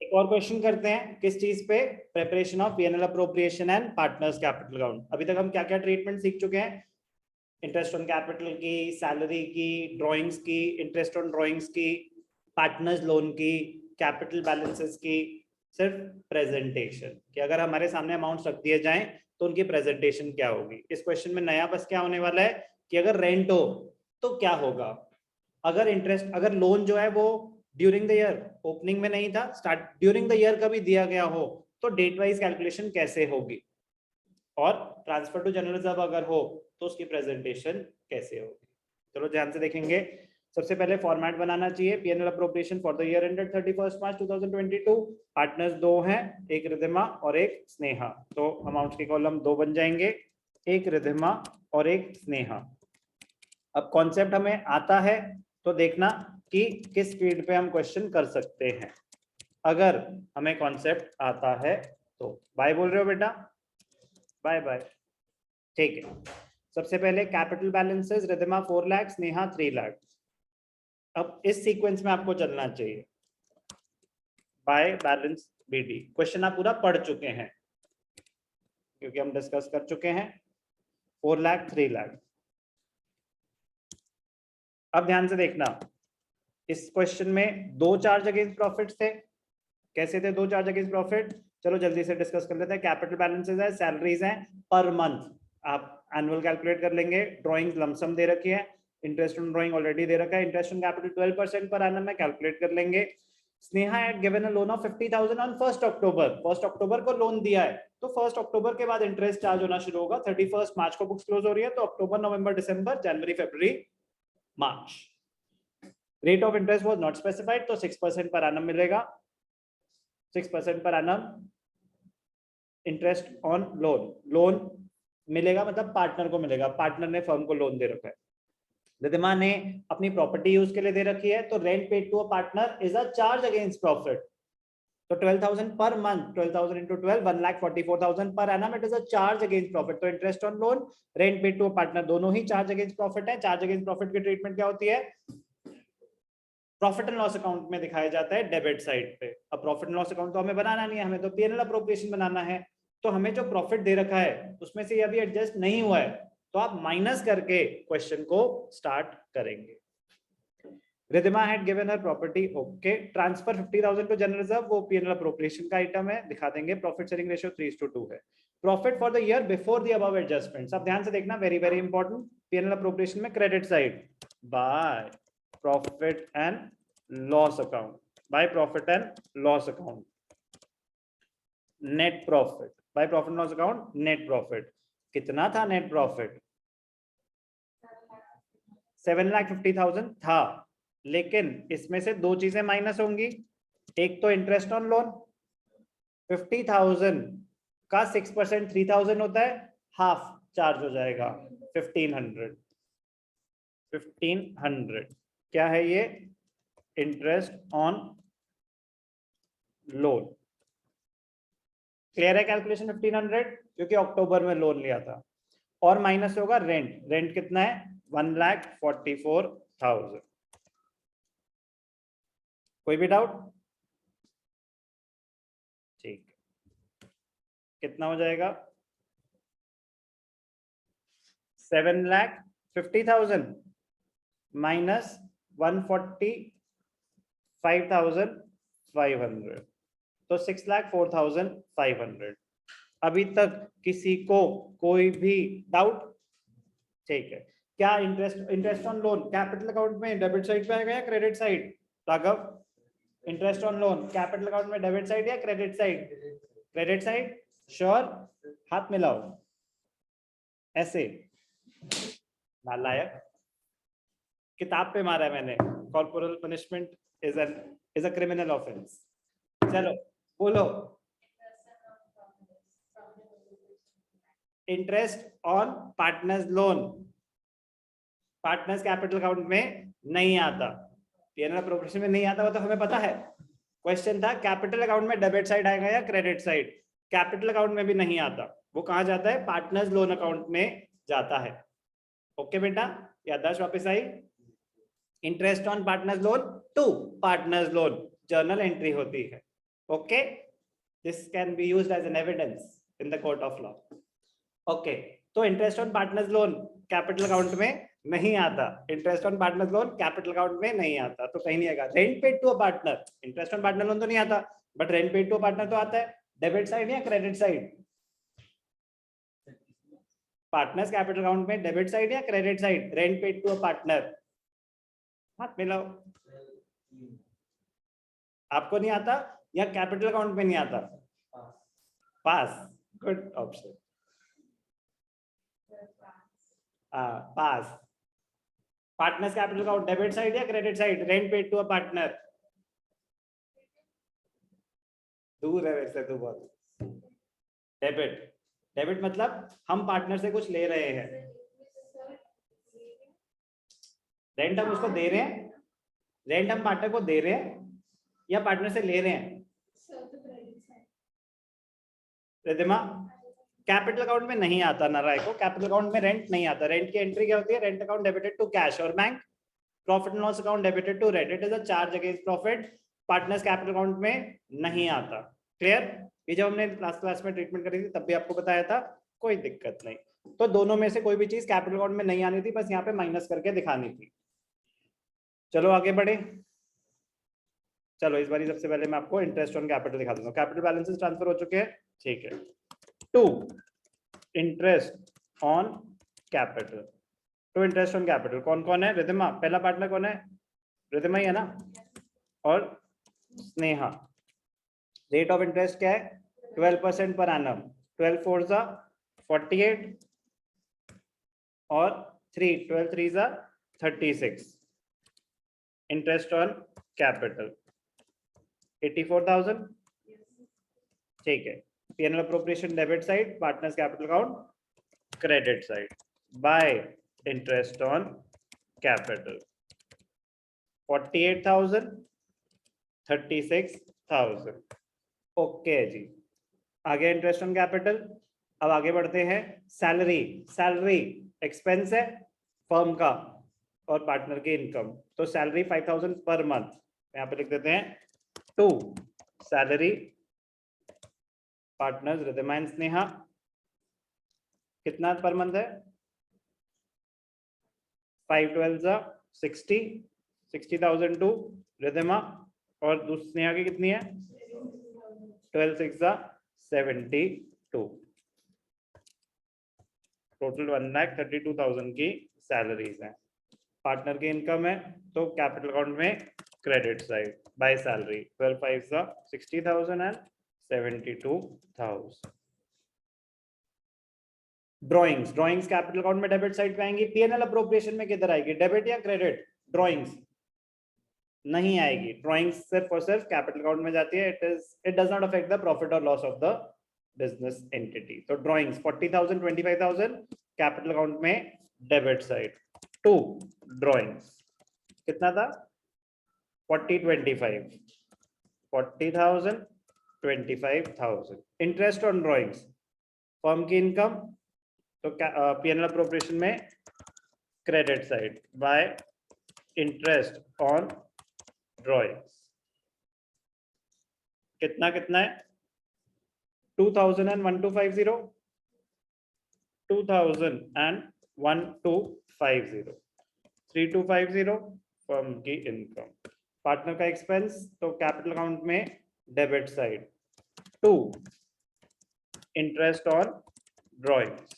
एक और क्वेश्चन करते हैं किस चीज पे, preparation of PNL appropriation and partners capital account. अभी तक हम क्या क्या ट्रीटमेंट सीख चुके हैं, इंटरेस्ट ऑन कैपिटल की, सैलरी की, ड्राइंग्स की, इंटरेस्ट ऑन ड्राइंग्स की, पार्टनर्स लोन की, कैपिटल बैलेंसेस की, सिर्फ प्रेजेंटेशन कि अगर हमारे सामने अमाउंट्स रख दिए जाएं तो उनकी प्रेजेंटेशन क्या होगी। इस क्वेश्चन में नया बस क्या होने वाला है कि अगर रेंट हो तो क्या होगा, अगर इंटरेस्ट, अगर लोन जो है वो ड्यूरिंग द ईयर, ओपनिंग में नहीं था, स्टार्ट ड्यूरिंग द ईयर कभी दिया गया हो तो डेट वाइज कैलकुलेशन कैसे होगी, और ट्रांसफर टू जनरल रिजर्व अगर हो तो उसकी प्रेजेंटेशन कैसे होगी। चलो ध्यान से देखेंगे। सबसे पहले फॉर्मेट बनाना चाहिए, PNL appropriation for the year ended 31 March 2022। Partners दो हैं, एक रिधिमा और एक स्नेहा, तो अमाउंट्स के कॉलम दो बन जाएंगे, एक रिधिमा और एक स्नेहा। अब कॉन्सेप्ट हमें आता है तो देखना कि किस स्पीड पे हम क्वेश्चन कर सकते हैं। अगर हमें कॉन्सेप्ट आता है तो बाय बोल रहे हो बेटा, बाय बाय, ठीक है। सबसे पहले कैपिटल बैलेंसेस, रिधिमा 4 लाख, स्नेहा 3 लाख। अब इस सीक्वेंस में आपको चलना चाहिए, बाय बैलेंस बीडी। क्वेश्चन आप पूरा पढ़ चुके हैं क्योंकि हम डिस्कस कर चुके हैं 4 लाख 3 लाख। अब ध्यान से देखना, इस क्वेश्चन में दो चार्ज अगेंस्ट प्रॉफिट थे। कैसे थे दो चार्ज अगेंस्ट प्रॉफिट, चलो जल्दी से डिस्कस कर लेते हैं। कैपिटल बैलेंसेस है, सैलरीज हैं पर मंथ, आप एनुअल कैलकुलेट कर लेंगे। ड्राइंग लमसम दे रखी है, इंटरेस्ट ऑन ड्राइंग ऑलरेडी दे रखा है, interest on capital 12% per annum में कैलकुलेट कर लेंगे। Sneha had given a loan of 50,000 on 1 अक्टूबर, 1 अक्टूबर को लोन दिया है तो 1 अक्टूबर के बाद इंटरेस्ट चार्ज होना शुरू होगा। 31 मार्च को बुक्स क्लोज हो रही है तो अक्टूबर, नवंबर, दिसंबर, जनवरी, फरवरी, मार्च। Rate of interest was not specified तो 6% पर एनम मिलेगा, 6% per annum interest on loan. Loan मिलेगा मतलब पार्टनर को मिलेगा, पार्टनर ने फर्म को लोन दे रखा है। रिधिमा ने अपनी प्रॉपर्टी यूज के लिए दे रखी है तो rent paid to a partner is a charge against profit. तो 12,000 per month, 12,000 into 12, 1,44,000 per annum, it is a charge against profit. तो interest on loan, rent paid to a partner, दोनों ही charge against profit है। Charge against profit की treatment क्या होती है, profit and loss account में दिखाया जाता है डेबिट साइड पे। अब प्रॉफिट एंड लॉस अकाउंट तो हमें बनाना नहीं है, हमें तो पीएनएल अप्रोप्रिएशन बनाना है। तो हमें जो प्रॉफिट दे रखा है उसमें से ये अभी एडजस्ट नहीं हुआ है तो आप माइनस करके क्वेश्चन को स्टार्ट करेंगे। Ridhima had given her property, okay. Transfer 50,000 to general reserve, वो पीएनएल अप्रोप्रिएशन का आइटम है, दिखा देंगे। प्रॉफिट शेयरिंग रेशियो 3:2 है। Profit for the year before the above adjustments, अब ध्यान से देखना, very very important. PNL appropriation में credit side by profit and loss account, by profit and loss account. Net profit by profit loss account, net profit कितना था, net profit 7,50,000 था, लेकिन इसमें से दो चीजें माइनस होंगी। एक तो इंटरेस्ट ऑन लोन, 50,000 का 6% 3,000 होता है, हाफ चार्ज हो जाएगा 1,500। 1,500 क्या है ये, इंटरेस्ट ऑन लोन। क्लियर है कैलकुलेशन 1,500 क्योंकि अक्टूबर में लोन लिया था। और माइनस होगा रेंट, रेंट कितना है 1,44,000। कोई भी डाउट, ठीक, कितना हो जाएगा 7,50,000 माइनस 145,500 तो 6,04,500। अभी तक किसी को कोई भी डाउट, ठीक है। क्या interest on loan capital account में डेबिट साइड पे आएगा या credit side, Raghav? Interest on loan capital account में डेबिट साइड या credit side? Credit side, sure, हाथ मिलाओ ऐसे। नालायक, किताब पे मारा है मैंने, corporal punishment is a criminal offence. चलो बोलो, interest on partners loan partners capital account में नहीं आता, पीएनएल अप्रोप्रिएशन में नहीं आता, वो तो हमें पता है। क्वेश्चन था कैपिटल अकाउंट में डेबिट साइड आएगा या क्रेडिट साइड, कैपिटल अकाउंट में भी नहीं आता, वो कहां जाता है, पार्टनर्स लोन अकाउंट में जाता है। ओके बेटा, याददाश्त वापस आई। Interest on partners loan to partners loan journal entry होती है, Okay, this can be used as an evidence in the court of law. Okay, तो interest on partners loan capital account में नहीं आता, interest on partners loan capital account में नहीं आता, तो कहीं नहीं आएगा। Rent paid to a partner, interest on partner loan तो नहीं आता, but rent paid to a partner तो आता है। डेबिट साइड या credit side? Partners capital account में डेबिट साइड या credit side? Rent paid to a partner, हाथ मिलाओ। आपको नहीं आता या कैपिटल अकाउंट में नहीं आता? Pass, good option, pass. Partners capital account debit side या credit side? Rent paid to a partner, दूर है वैसे तो बहुत। डेबिट, डेबिट मतलब हम पार्टनर से कुछ ले रहे हैं, रेंट हम उसको दे रहे हैं, रेंट हम पार्टनर को दे रहे हैं या पार्टनर से ले रहे हैं? रिद्धिमा, कैपिटल अकाउंट में नहीं आता ना राय को, कैपिटल अकाउंट में रेंट नहीं आता। रेंट की एंट्री क्या होती है? Rent account debited to cash और bank, profit and loss account debited to rent, it is a charge against profit, partners capital account में नहीं आता। क्लियर? ये जब हमने लास्ट क्लास में ट्रीटमेंट करी थी तब भी आपको बताया था, कोई दिक्कत नहीं। तो दोनों में से कोई भी चीज कैपिटल अकाउंट में नहीं आनी थी, बस यहाँ पे माइनस करके दिखानी थी। चलो आगे बढ़े। चलो इस बार सबसे पहले मैं आपको इंटरेस्ट ऑन कैपिटल दिखा दूंगा। कैपिटल बैलेंसेस ट्रांसफर हो चुके हैं, ठीक है। To interest on capital, to interest on capital कौन कौन है? रिद्धिमा, पहला पार्टनर कौन है? रिद्धिमा ही है ना, और स्नेहा। रेट ऑफ इंटरेस्ट क्या है? 12% पर एनम, 12 4 जा 48 और 3 12 3 जा 36। इंटरेस्ट ऑन कैपिटल 84,000, ठीक है। P&L appropriation debit side, partners capital account credit side, by interest on capital 48,000 36,000। Okay जी, आगे इंटरेस्ट ऑन कैपिटल। अब आगे बढ़ते हैं। सैलरी, सैलरी एक्सपेंस है फर्म का और पार्टनर की इनकम, तो सैलरी 5,000 पर मंथ, यहाँ पे लिख देते हैं to salary partners Riddhima and Sneha. कितना पर मंथ है? 5 12 जा 60, 60,000 टू रिद्धिमा, और दूसरी स्नेहा की कितनी है? 12 6 जा 72, टोटल 1,32,000 की सैलरीज हैं। पार्टनर की इनकम है तो कैपिटल अकाउंट में क्रेडिट साइड बाय सैलरी 12 5 जा 60,000 and 72,000। Drawings, drawings capital account में डेबिट साइड पे आएंगी। P&L अप्रोप्रिएशन में किधर आएगी? डेबिट या क्रेडिट? ड्राइंग्स नहीं आएगी, ड्राइंग्स सिर्फ और सिर्फ कैपिटल अकाउंट में जाती है। It does not affect the profit और loss of the business entity. तो ड्राइंग्स 40,000 25,000 कैपिटल अकाउंट में डेबिट साइड। टू ड्राइंग्स कितना था? 40 25, 40,000 25,000। इंटरेस्ट ऑन ड्राइंग्स, फर्म की इनकम, तो P&L अप्रोप्रिएशन में credit side by interest on drawings. कितना कितना है? 2,000 and 1,250, 2,000 and 1,250, 3,250 फर्म की इनकम। पार्टनर का एक्सपेंस तो कैपिटल अकाउंट में debit side. To interest on drawings,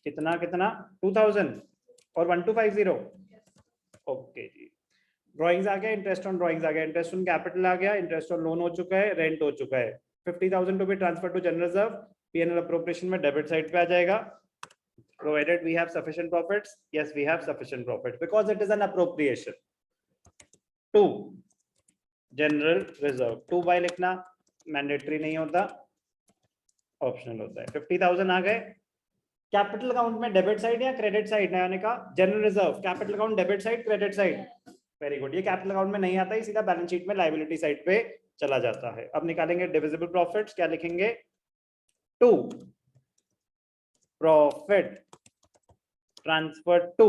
कितना कितना? 2,000 और 1,250। ओके जी, ड्राइंग्स आ गया, इंटरेस्ट ऑन ड्राइंग्स आ गया, इंटरेस्ट ऑन कैपिटल आ गया, इंटरेस्ट ऑन लोन हो चुका है, रेंट हो चुका है। 50,000 to be transfer to general reserve, P&L appropriation में डेबिट साइड पे आ जाएगा। Provided we have sufficient profits, yes we have sufficient profits because it is an appropriation. Two general reserve, 2 by लिखना मैंडेटरी नहीं होता, ऑप्शनल होता है। 50,000 आ गए। कैपिटल अकाउंट में डेबिट साइड या क्रेडिट साइड? नया ने कहा general reserve capital account debit side credit side, very good. ये कैपिटल अकाउंट में नहीं आता, ही सीधा बैलेंस शीट में लायबिलिटी साइड पे चला जाता है। अब निकालेंगे डिविजिबल प्रॉफिट्स, क्या लिखेंगे? To profit transfer to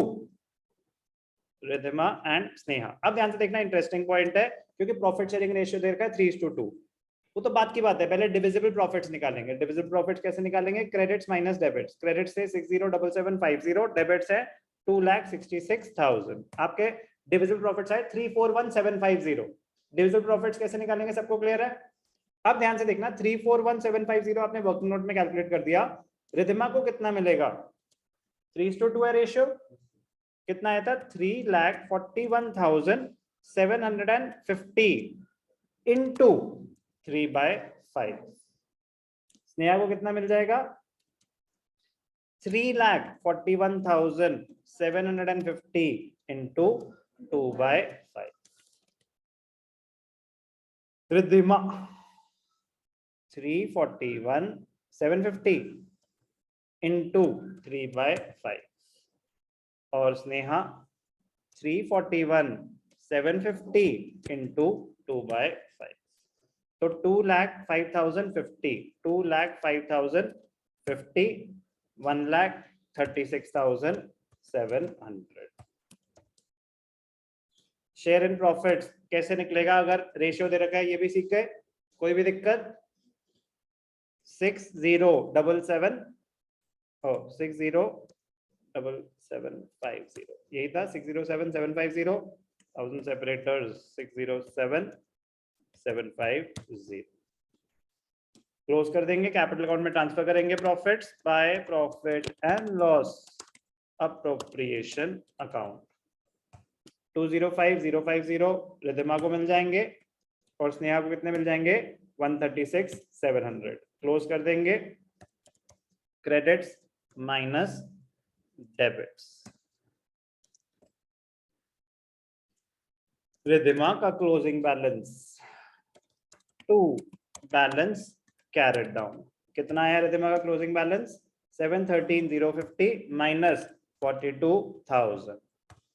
Riddhima and Sneha. अब ध्यान से देखना, इंटरेस्टिंग पॉइंट है क्योंकि प्रॉफिट शेयरिंग रेशियो दे रखा है 3:2। वो तो बात की बात है, पहले डिविजिबल प्रॉफिट्स निकालेंगे। डिविजिबल प्रॉफिट्स कैसे निकालेंगे? Credits minus debits. क्रेडिट से 607750, डेबिट्स है 2,66,000। आपके डिविजिबल प्रॉफिट्स है 341,750। डिविजिबल प्रॉफिट्स कैसे निकालेंगे, सबको क्लियर है? अब ध्यान से देखना, 341,750 आपने वर्किंग नोट में कैलकुलेट कर दिया, रिधिमा को कितना मिलेगा? 3:2 है रेशियो, कितना आया था? 3,41,750 इंटू 3/5। स्नेहा को कितना मिल जाएगा? 3,41,750 इंटू 2/5। रिद्धिमा 341,750 इंटू 3/5 और स्नेहा 341,750 इंटू 2/5। तो 2,05,050, 2,05,050, 1,36,700। शेयर इन प्रॉफिट्स कैसे निकलेगा? अगर रेशियो दे रखा है, ये भी सीख गए, कोई भी दिक्कत? 6077 607,750 यही था, 607,750, 1000 सेपरेटर्स 607,750। क्लोज कर देंगे, कैपिटल अकाउंट में ट्रांसफर करेंगे profits bye profit and loss appropriation account. 205,050 Ridhima को मिल जाएंगे और स्नेहा को कितने मिल जाएंगे? 136,700। क्लोज कर देंगे, क्रेडिट्स माइनस डेबिट्स। रिधिमा का closing balance to balance carried down कितना आया? रिधिमा का क्लोजिंग बैलेंस 713,050 माइनस 42,000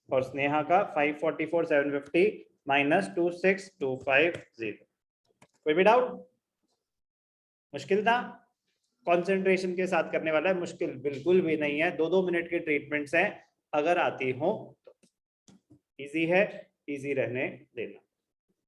और स्नेहा का 544,750 माइनस 26,250। कोई भी डाउट? मुश्किल था? कंसंट्रेशन के साथ करने वाला है, मुश्किल बिल्कुल भी नहीं है। 2-2 मिनट के ट्रीटमेंट्स हैं, अगर आती हो तो इजी है, इजी रहने देना।